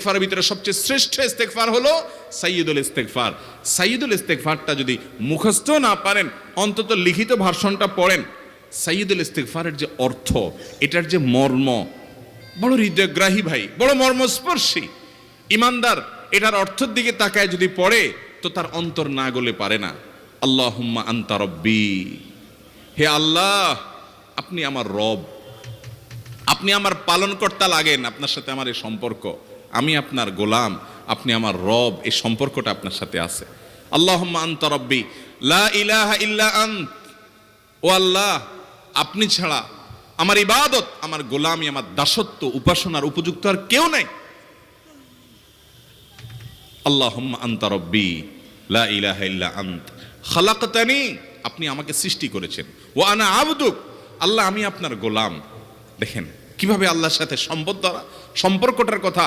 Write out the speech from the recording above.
ইস্তেগফারের ভিতরে সবচেয়ে শ্রেষ্ঠ ইস্তেগফার হলো সাইয়্যিদুল ইস্তেগফার। সাইয়্যিদুল ইস্তেগফারটা যদি মুখস্থ না পারেন, অন্তত লিখিত ভার্সনটা পড়েন। সাইয়্যিদুল ইস্তেগফারের যে অর্থ, এটার যে মর্ম, বড় হৃদয়গ্রাহী ভাই, বড় মর্মস্পর্শী। ইমানদার এটার অর্থের দিকে তাকায় যদি পড়ে, তো তার অন্তর না গলে পারে না। আল্লাহুম্মা আনতা রব্বি, হে আল্লাহ আপনি আমার রব, আপনি আমার পালনকর্তা লাগেন, আপনার সাথে আমার এই সম্পর্ক, আমি আপনার গোলাম, আপনি আমার রব, এই সম্পর্কটা আপনার সাথে আছে। আল্লাহুম্মা আনতা রব্বি লা ইলাহা ইল্লা আন্ত, ও আল্লাহ আপনি ছাড়া আমার ইবাদত, আমার গোলামি, আমার দাসত্ব, উপাসনার উপযুক্ত আর কেউ নাই। আল্লাহুম্মা আনতা রব্বি লা ইলাহা ইল্লা আন্ত খালাকতানি, আপনি আমাকে সৃষ্টি করেছেন, ওয়া আনা আবদুক, আল্লাহ আমি আপনার গোলাম। দেখেন কিভাবে আল্লাহর সাথে সম্পর্কটার কথা